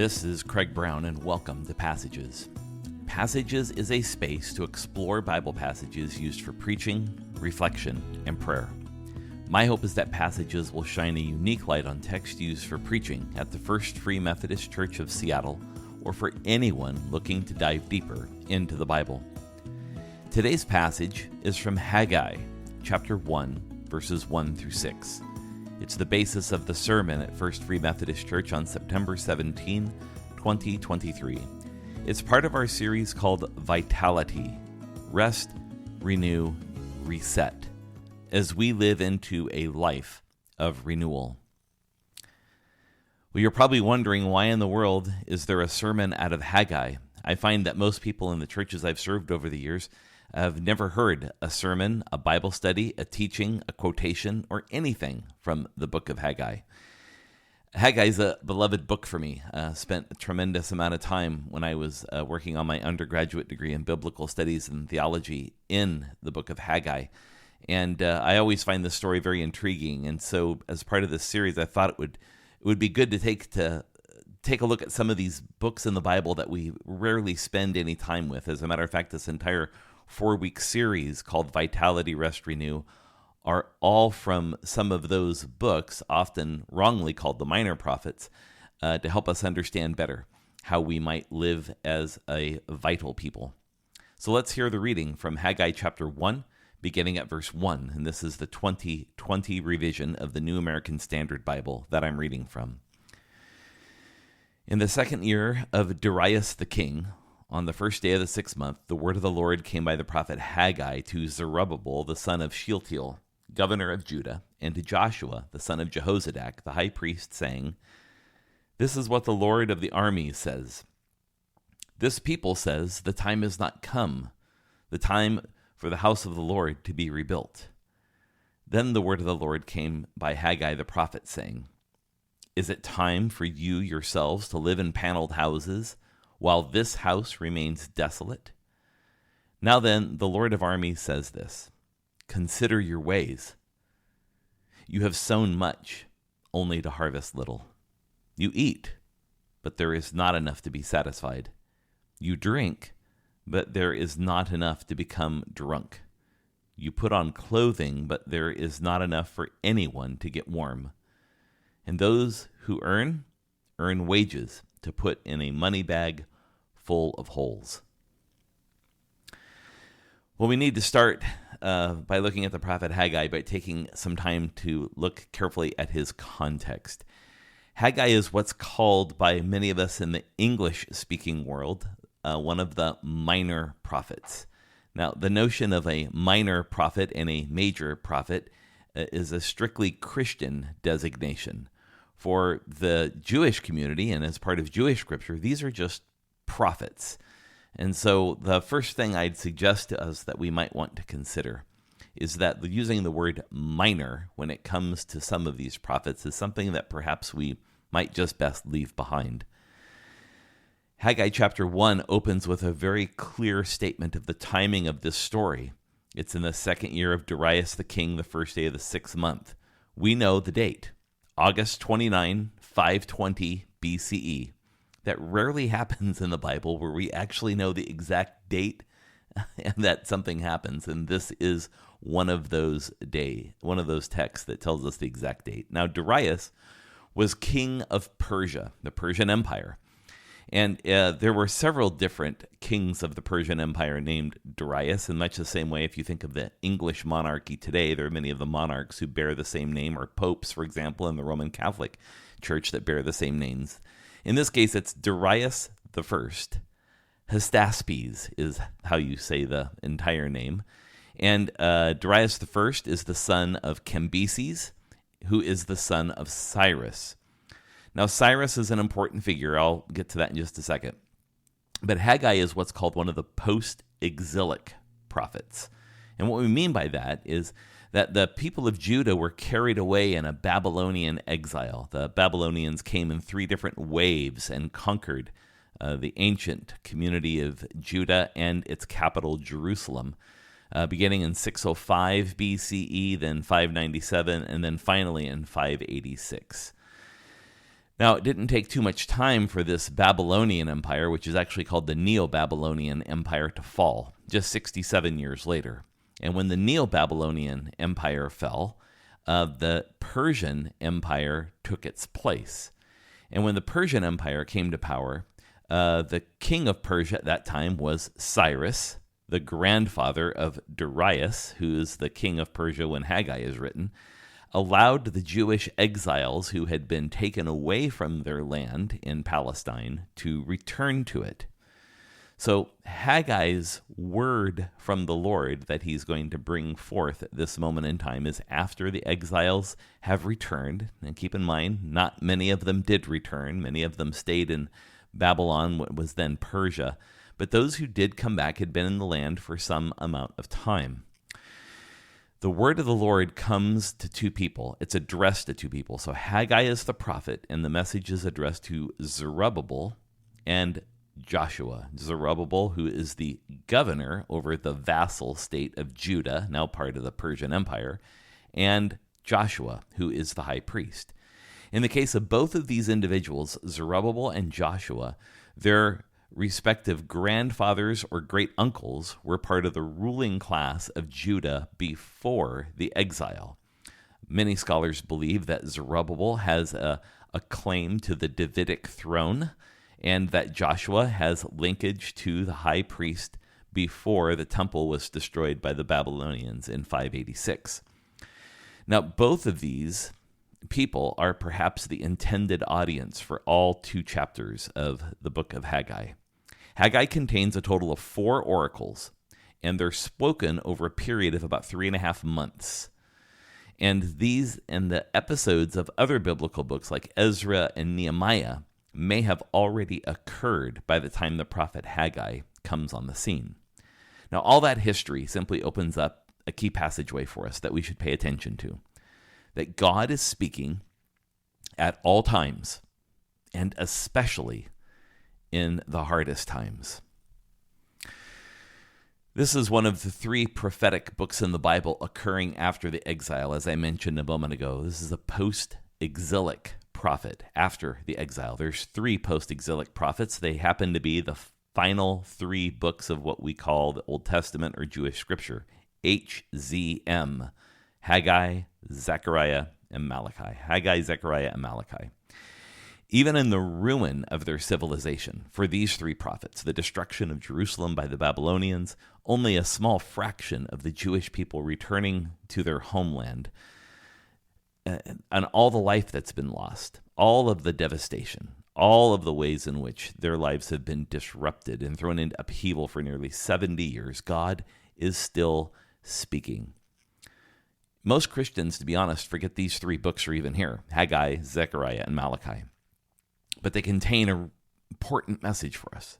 This is Craig Brown, and welcome to Passages. Passages is a space to explore Bible passages used for preaching, reflection, and prayer. My hope is that Passages will shine a unique light on text used for preaching at the First Free Methodist Church of Seattle, or for anyone looking to dive deeper into the Bible. Today's passage is from Haggai, chapter 1, verses 1 through 6. It's the basis of the sermon at First Free Methodist Church on September 17, 2023. It's part of our series called Vitality, Rest, Renew, Reset, as we live into a life of renewal. Well, you're probably wondering, why in the world is there a sermon out of Haggai? I find that most people in the churches I've served over the years have never heard a sermon, a Bible study, a teaching, a quotation, or anything from the book of Haggai. Haggai is a beloved book for me. Spent a tremendous amount of time when I was working on my undergraduate degree in biblical studies and theology in the book of Haggai. And I always find this story very intriguing. And so as part of this series, I thought it would be good to take a look at some of these books in the Bible that we rarely spend any time with. As a matter of fact, this entire 4-week series called Vitality, Rest, Renew are all from some of those books, often wrongly called the minor prophets, to help us understand better how we might live as a vital people. So let's hear the reading from Haggai chapter 1, beginning at verse 1. And this is the 2020 revision of the New American Standard Bible that I'm reading from. In the second year of Darius the king, on the first day of the 6th month, the word of the Lord came by the prophet Haggai to Zerubbabel, the son of Shealtiel, governor of Judah, and to Joshua, the son of Jehozadak, the high priest, saying, "This is what the Lord of the armies says. This people says, the time is not come, the time for the house of the Lord to be rebuilt." Then the word of the Lord came by Haggai the prophet, saying, "Is it time for you yourselves to live in paneled houses, while this house remains desolate? Now then, the Lord of armies says this: Consider your ways. You have sown much, only to harvest little. You eat, but there is not enough to be satisfied. You drink, but there is not enough to become drunk. You put on clothing, but there is not enough for anyone to get warm. And those who earn wages to put in a money bag full of holes." Well, we need to start by looking at the prophet Haggai by taking some time to look carefully at his context. Haggai is what's called by many of us in the English-speaking world one of the minor prophets. Now, the notion of a minor prophet and a major prophet is a strictly Christian designation. For the Jewish community, and as part of Jewish scripture, these are just prophets. And so the first thing I'd suggest to us that we might want to consider is that using the word minor when it comes to some of these prophets is something that perhaps we might just best leave behind. Haggai chapter 1 opens with a very clear statement of the timing of this story. It's in the second year of Darius the king, the first day of the 6th month. We know the date, August 29, 520 BCE. That rarely happens in the Bible, where we actually know the exact date and that something happens. And this is one of those texts that tells us the exact date. Now, Darius was king of Persia, the Persian Empire. And there were several different kings of the Persian Empire named Darius, in much the same way if you think of the English monarchy today, there are many of the monarchs who bear the same name, or popes, for example, in the Roman Catholic Church that bear the same names. In this case, it's Darius the First. Hystaspes is how you say the entire name. And Darius the First is the son of Cambyses, who is the son of Cyrus. Now, Cyrus is an important figure. I'll get to that in just a second. But Haggai is what's called one of the post-exilic prophets. And what we mean by that is that the people of Judah were carried away in a Babylonian exile. The Babylonians came in 3 different waves and conquered the ancient community of Judah and its capital, Jerusalem, beginning in 605 BCE, then 597, and then finally in 586. Now, it didn't take too much time for this Babylonian Empire, which is actually called the Neo-Babylonian Empire, to fall, just 67 years later. And when the Neo-Babylonian Empire fell, the Persian Empire took its place. And when the Persian Empire came to power, the king of Persia at that time was Cyrus, the grandfather of Darius, who is the king of Persia when Haggai is written, allowed the Jewish exiles who had been taken away from their land in Palestine to return to it. So Haggai's word from the Lord that he's going to bring forth at this moment in time is after the exiles have returned. And keep in mind, not many of them did return. Many of them stayed in Babylon, what was then Persia. But those who did come back had been in the land for some amount of time. The word of the Lord comes to two people. It's addressed to two people. So Haggai is the prophet, and the message is addressed to Zerubbabel and Joshua. Zerubbabel, who is the governor over the vassal state of Judah, now part of the Persian Empire, and Joshua, who is the high priest. In the case of both of these individuals, Zerubbabel and Joshua, their respective grandfathers or great uncles were part of the ruling class of Judah before the exile. Many scholars believe that Zerubbabel has a claim to the Davidic throne, and that Joshua has linkage to the high priest before the temple was destroyed by the Babylonians in 586. Now, both of these people are perhaps the intended audience for all two chapters of the book of Haggai. Haggai contains a total of 4 oracles, and they're spoken over a period of about 3.5 months. And these and the episodes of other biblical books like Ezra and Nehemiah may have already occurred by the time the prophet Haggai comes on the scene. Now, all that history simply opens up a key passageway for us that we should pay attention to. That God is speaking at all times, and especially in the hardest times. This is one of the 3 prophetic books in the Bible occurring after the exile, as I mentioned a moment ago. This is a post-exilic prophet after the exile. There's 3 post-exilic prophets. They happen to be the final 3 books of what we call the Old Testament or Jewish Scripture. HZM, Haggai, Zechariah, and Malachi. Haggai, Zechariah, and Malachi. Even in the ruin of their civilization, for these 3 prophets, the destruction of Jerusalem by the Babylonians, only a small fraction of the Jewish people returning to their homeland, and all the life that's been lost, all of the devastation, all of the ways in which their lives have been disrupted and thrown into upheaval for nearly 70 years, God is still speaking. Most Christians, to be honest, forget these 3 books are even here, Haggai, Zechariah, and Malachi. But they contain an important message for us.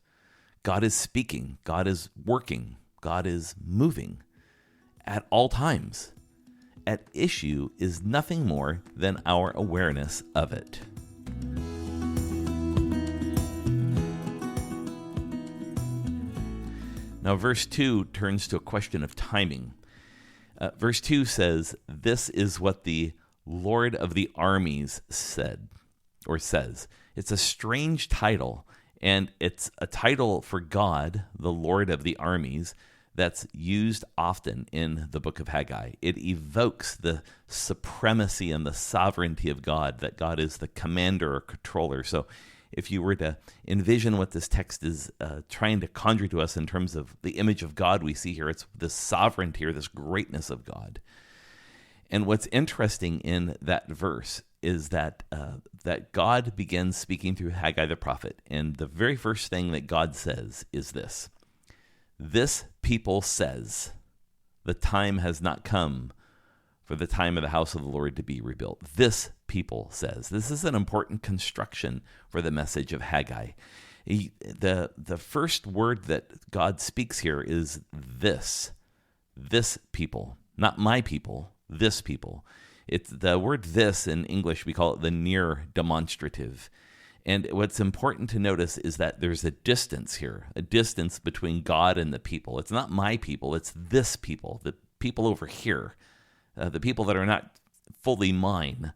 God is speaking, God is working, God is moving at all times. At issue is nothing more than our awareness of it. Now, verse 2 turns to a question of timing. Verse 2 says, "This is what the Lord of the armies said," or says. It's a strange title, and it's a title for God, the Lord of the armies, that's used often in the book of Haggai. It evokes the supremacy and the sovereignty of God, that God is the commander or controller. So if you were to envision what this text is trying to conjure to us in terms of the image of God we see here, it's this sovereignty or this greatness of God. And what's interesting in that verse is that that God begins speaking through Haggai the prophet. And the very first thing that God says is this: "This people says, the time has not come for the time of the house of the Lord to be rebuilt." This people says. This is an important construction for the message of Haggai. The first word that God speaks here is this people, not my people, this people. It's the word "this" in English, we call it the near demonstrative. And what's important to notice is that there's a distance here, a distance between God and the people. It's not my people, it's this people, the people over here, the people that are not fully mine,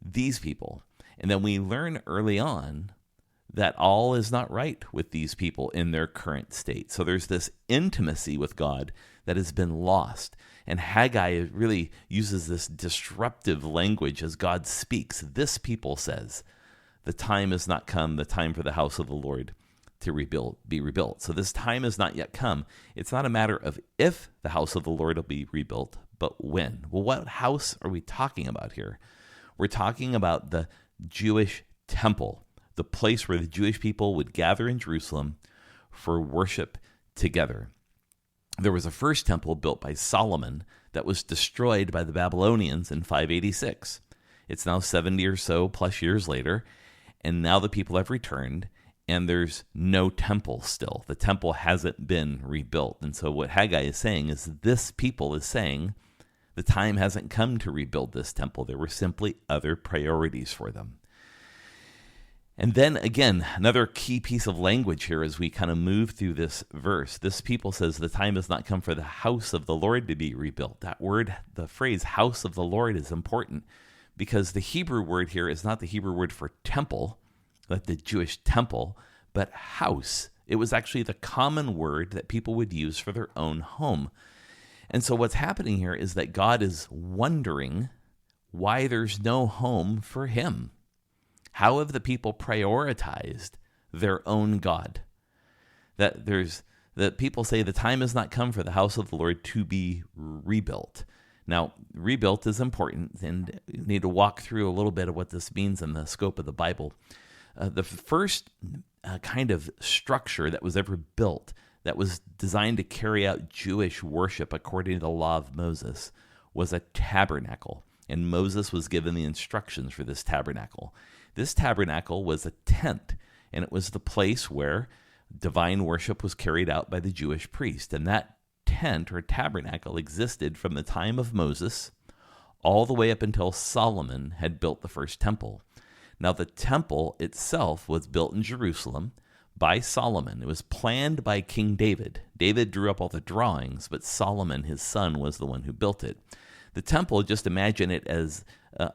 these people. And then we learn early on that all is not right with these people in their current state. So there's this intimacy with God that has been lost. And Haggai really uses this disruptive language as God speaks. This people says, the time has not come, the time for the house of the Lord to be rebuilt. So this time has not yet come. It's not a matter of if the house of the Lord will be rebuilt, but when. Well, what house are we talking about here? We're talking about the Jewish temple, the place where the Jewish people would gather in Jerusalem for worship together. There was a first temple built by Solomon that was destroyed by the Babylonians in 586. It's now 70 or so plus years later, and now the people have returned, and there's no temple still. The temple hasn't been rebuilt. And so what Haggai is saying is this people is saying the time hasn't come to rebuild this temple. There were simply other priorities for them. And then again, another key piece of language here as we kind of move through this verse. This people says the time has not come for the house of the Lord to be rebuilt. That word, the phrase house of the Lord, is important because the Hebrew word here is not the Hebrew word for temple, like the Jewish temple, but house. It was actually the common word that people would use for their own home. And so what's happening here is that God is wondering why there's no home for him. How have the people prioritized their own God? That people say the time has not come for the house of the Lord to be rebuilt. Now, rebuilt is important, and you need to walk through a little bit of what this means in the scope of the Bible. The first kind of structure that was ever built that was designed to carry out Jewish worship according to the law of Moses was a tabernacle, and Moses was given the instructions for this tabernacle. This tabernacle was a tent, and it was the place where divine worship was carried out by the Jewish priest. And that tent or tabernacle existed from the time of Moses all the way up until Solomon had built the first temple. Now, the temple itself was built in Jerusalem by Solomon. It was planned by King David. David drew up all the drawings, but Solomon, his son, was the one who built it. The temple, just imagine it as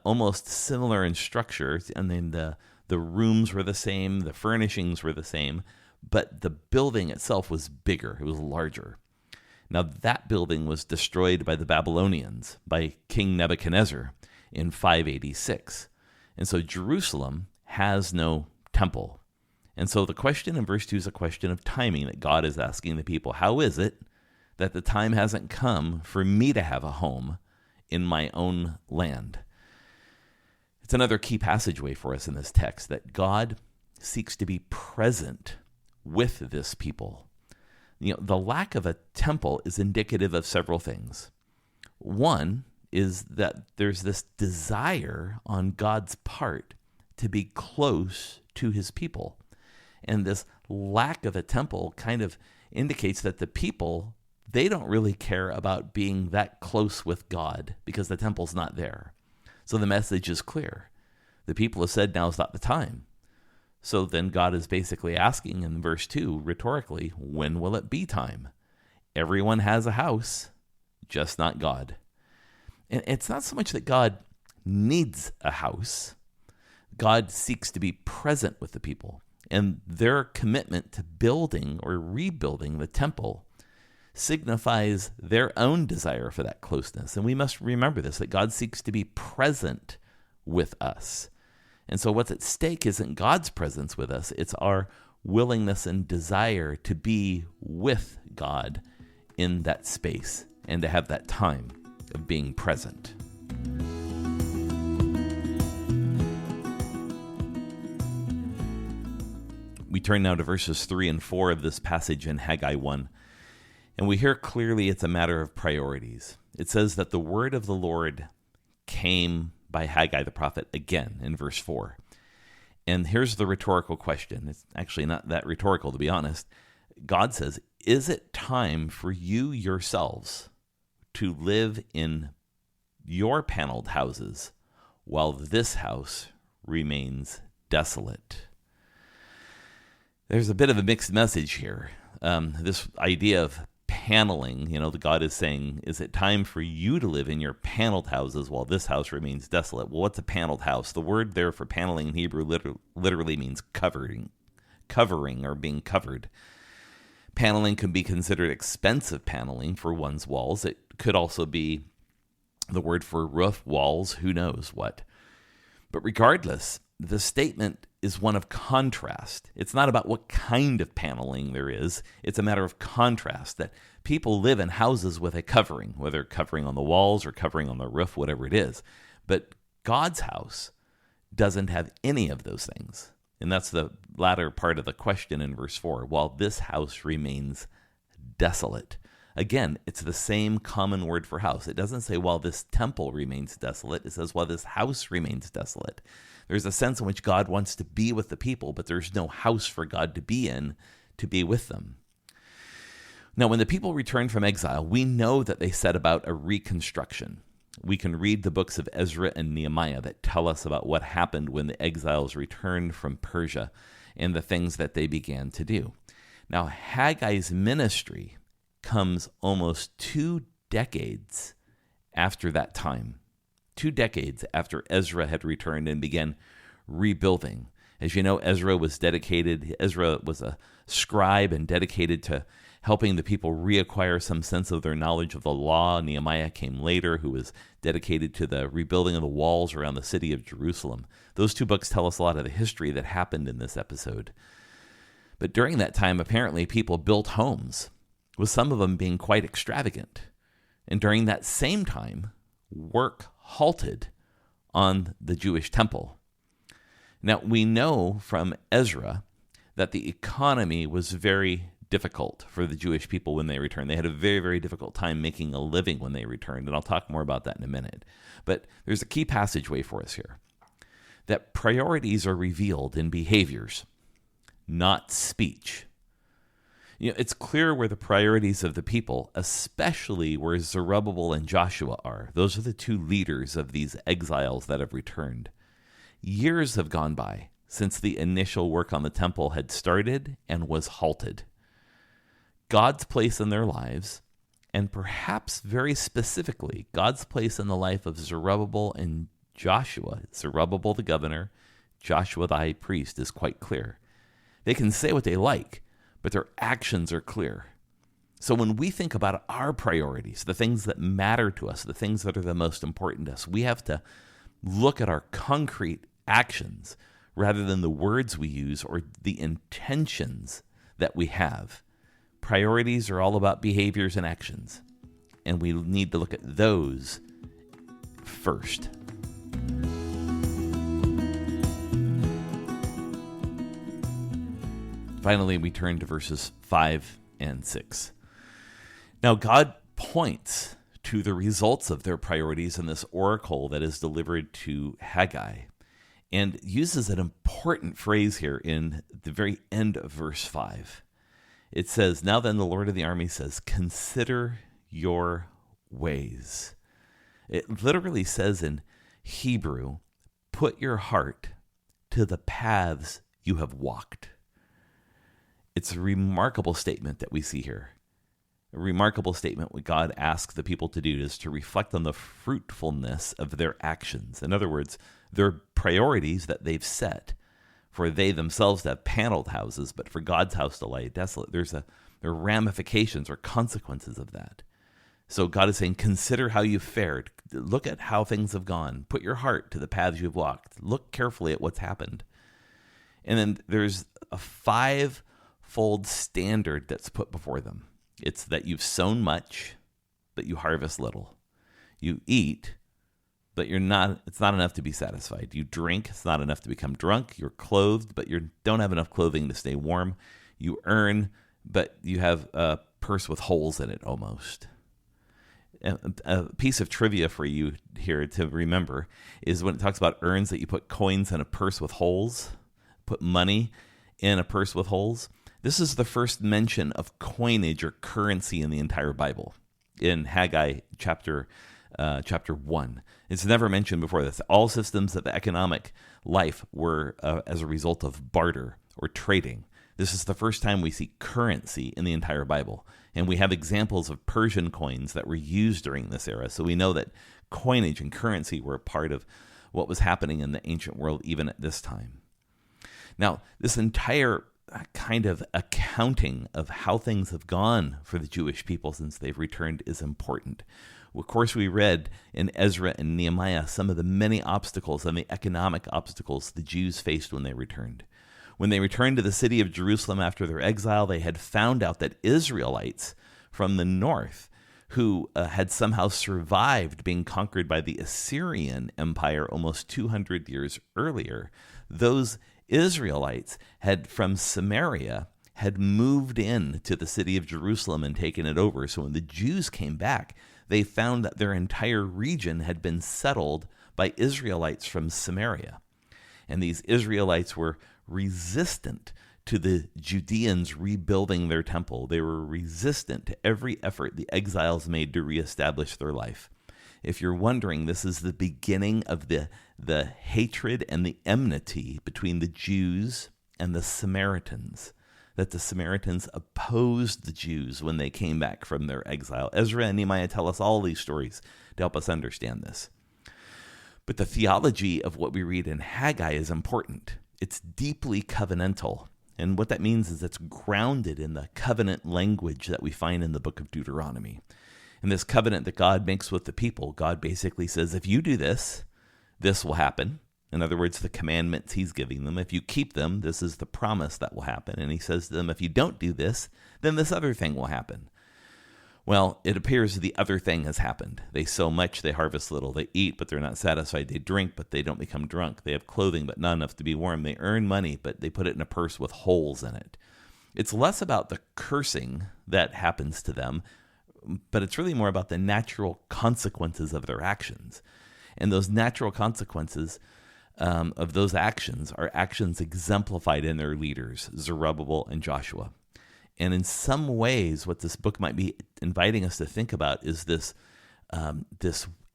almost similar in structure, and then the rooms were the same, the furnishings were the same, but the building itself was bigger, it was larger. Now that building was destroyed by the Babylonians, by King Nebuchadnezzar in 586. And so Jerusalem has no temple. And so the question in verse 2 is a question of timing that God is asking the people. How is it that the time hasn't come for me to have a home in my own land? It's another key passageway for us in this text that God seeks to be present with this people. You know, the lack of a temple is indicative of several things. One is that there's this desire on God's part to be close to his people. And this lack of a temple kind of indicates that the people, they don't really care about being that close with God because the temple's not there. So the message is clear. The people have said now is not the time. So then God is basically asking in verse 2, rhetorically, when will it be time? Everyone has a house, just not God. And it's not so much that God needs a house. God seeks to be present with the people. And their commitment to building or rebuilding the temple signifies their own desire for that closeness. And we must remember this, that God seeks to be present with us. And so what's at stake isn't God's presence with us, it's our willingness and desire to be with God in that space and to have that time of being present. We turn now to verses 3 and 4 of this passage in Haggai 1, and we hear clearly it's a matter of priorities. It says that the word of the Lord came by Haggai the prophet again in verse 4. And here's the rhetorical question. It's actually not that rhetorical, to be honest. God says, is it time for you yourselves to live in your paneled houses while this house remains desolate? There's a bit of a mixed message here. This idea of paneling. The God is saying, is it time for you to live in your paneled houses while this house remains desolate? Well, what's a paneled house? The word there for paneling in Hebrew literally means covering or being covered. Paneling can be considered expensive paneling for one's walls. It could also be the word for roof, walls, who knows what. But regardless, the statement is one of contrast. It's not about what kind of paneling there is. It's a matter of contrast, that people live in houses with a covering, whether covering on the walls or covering on the roof, whatever it is. But God's house doesn't have any of those things. And that's the latter part of the question in verse 4. While this house remains desolate. Again, it's the same common word for house. It doesn't say while this temple remains desolate. It says while this house remains desolate. There's a sense in which God wants to be with the people, but there's no house for God to be in to be with them. Now, when the people returned from exile, we know that they set about a reconstruction. We can read the books of Ezra and Nehemiah that tell us about what happened when the exiles returned from Persia and the things that they began to do. Now, Haggai's ministry comes almost 2 decades after that time. 2 decades after Ezra had returned and began rebuilding. As you know, Ezra was a scribe and dedicated to helping the people reacquire some sense of their knowledge of the law. Nehemiah came later, who was dedicated to the rebuilding of the walls around the city of Jerusalem. Those 2 books tell us a lot of the history that happened in this episode. But during that time, apparently, people built homes, with some of them being quite extravagant. And during that same time, work halted on the Jewish temple. Now, we know from Ezra that the economy was very difficult for the Jewish people when they returned. They had a very, very difficult time making a living when they returned, and I'll talk more about that in a minute. But there's a key passageway for us here, that priorities are revealed in behaviors, not speech. It's clear where the priorities of the people, especially where Zerubbabel and Joshua are. Those are the 2 leaders of these exiles that have returned. Years have gone by since the initial work on the temple had started and was halted. God's place in their lives, and perhaps very specifically, God's place in the life of Zerubbabel and Joshua, Zerubbabel the governor, Joshua the high priest, is quite clear. They can say what they like, but their actions are clear. So when we think about our priorities, the things that matter to us, the things that are the most important to us, we have to look at our concrete actions rather than the words we use or the intentions that we have. Priorities are all about behaviors and actions, and we need to look at those first. Finally, we turn to verses 5 and 6. Now, God points to the results of their priorities in this oracle that is delivered to Haggai, and uses an important phrase here in the very end of verse 5. It says, "Now then, the Lord of the army says, consider your ways." It literally says in Hebrew, put your heart to the paths you have walked. It's a remarkable statement that we see here. A remarkable statement what God asks the people to do is to reflect on the fruitfulness of their actions. In other words, their priorities that they've set for they themselves to have paneled houses, but for God's house to lie desolate. There are ramifications or consequences of that. So God is saying, consider how you've fared. Look at how things have gone. Put your heart to the paths you've walked. Look carefully at what's happened. And then there's a 5-fold standard that's put before them. It's that you've sown much, but you harvest little. You eat, but it's not enough to be satisfied. You drink, it's not enough to become drunk. You're clothed, but you don't have enough clothing to stay warm. You earn, but you have a purse with holes in it almost. A piece of trivia for you here to remember is when it talks about urns, that you put coins in a purse with holes, put money in a purse with holes. This is the first mention of coinage or currency in the entire Bible in Haggai chapter 1. It's never mentioned before this. All systems of economic life were as a result of barter or trading. This is the first time we see currency in the entire Bible. And we have examples of Persian coins that were used during this era. So we know that coinage and currency were a part of what was happening in the ancient world even at this time. Now, this entire kind of accounting of how things have gone for the Jewish people since they've returned is important. Of course, we read in Ezra and Nehemiah some of the many obstacles and the economic obstacles the Jews faced when they returned. When they returned to the city of Jerusalem after their exile, they had found out that Israelites from the north, who had somehow survived being conquered by the Assyrian Empire almost 200 years earlier, those Israelites from Samaria had moved in to the city of Jerusalem and taken it over. So when the Jews came back, they found that their entire region had been settled by Israelites from Samaria. And these Israelites were resistant to the Judeans rebuilding their temple. They were resistant to every effort the exiles made to reestablish their life. If you're wondering, this is the beginning of the hatred and the enmity between the Jews and the Samaritans, that the Samaritans opposed the Jews when they came back from their exile. Ezra and Nehemiah tell us all these stories to help us understand this. But the theology of what we read in Haggai is important. It's deeply covenantal. And what that means is it's grounded in the covenant language that we find in the book of Deuteronomy. In this covenant that God makes with the people, God basically says, if you do this, this will happen. In other words, the commandments he's giving them. If you keep them, this is the promise that will happen. And he says to them, if you don't do this, then this other thing will happen. Well, it appears the other thing has happened. They sow much, they harvest little. They eat, but they're not satisfied. They drink, but they don't become drunk. They have clothing, but not enough to be warm. They earn money, but they put it in a purse with holes in it. It's less about the cursing that happens to them, but it's really more about the natural consequences of their actions. And those natural consequences of those actions are actions exemplified in their leaders, Zerubbabel and Joshua. And in some ways, what this book might be inviting us to think about is this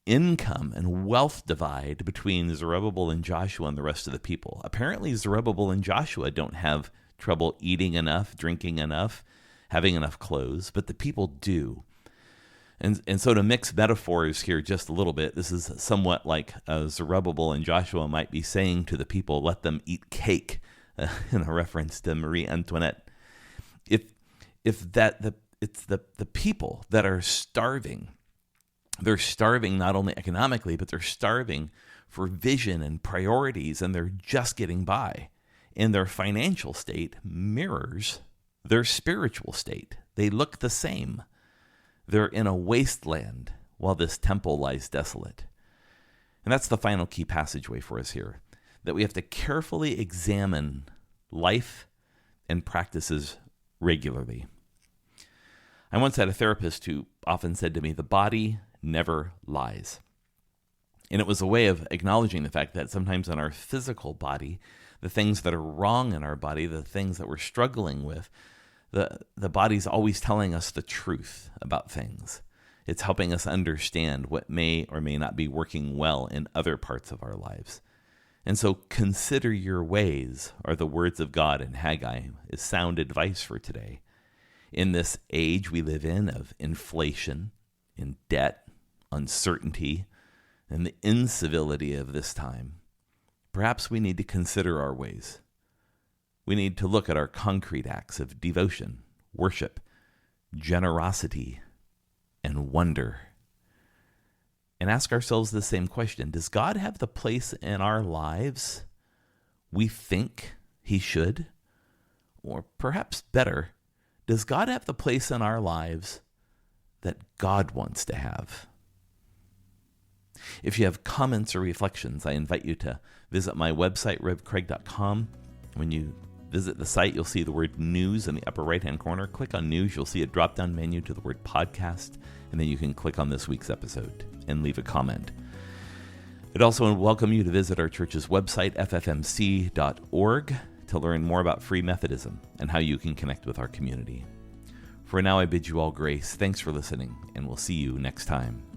income and wealth divide between Zerubbabel and Joshua and the rest of the people. Apparently, Zerubbabel and Joshua don't have trouble eating enough, drinking enough, having enough clothes, but the people do. And so to mix metaphors here just a little bit, this is somewhat like Zerubbabel and Joshua might be saying to the people, let them eat cake, in a reference to Marie Antoinette. It's the people that are starving. They're starving not only economically, but they're starving for vision and priorities, and they're just getting by. And their financial state mirrors their spiritual state. They look the same. They're in a wasteland while this temple lies desolate. And that's the final key passageway for us here, that we have to carefully examine life and practices regularly. I once had a therapist who often said to me, the body never lies. And it was a way of acknowledging the fact that sometimes in our physical body, the things that are wrong in our body, the things that we're struggling with, the body's always telling us the truth about things. It's helping us understand what may or may not be working well in other parts of our lives. And so consider your ways are the words of God in Haggai, is sound advice for today. In this age we live in of inflation, in debt, uncertainty, and the incivility of this time, perhaps we need to consider our ways. We need to look at our concrete acts of devotion, worship, generosity, and wonder. And ask ourselves the same question. Does God have the place in our lives we think he should? Or perhaps better, does God have the place in our lives that God wants to have? If you have comments or reflections, I invite you to visit my website, revcraig.com. When you visit the site, you'll see the word news in the upper right-hand corner. Click on news. You'll see a drop-down menu to the word podcast, and then you can click on this week's episode and leave a comment. I'd also welcome you to visit our church's website, ffmc.org, to learn more about Free Methodism and how you can connect with our community. For now, I bid you all grace. Thanks for listening, and we'll see you next time.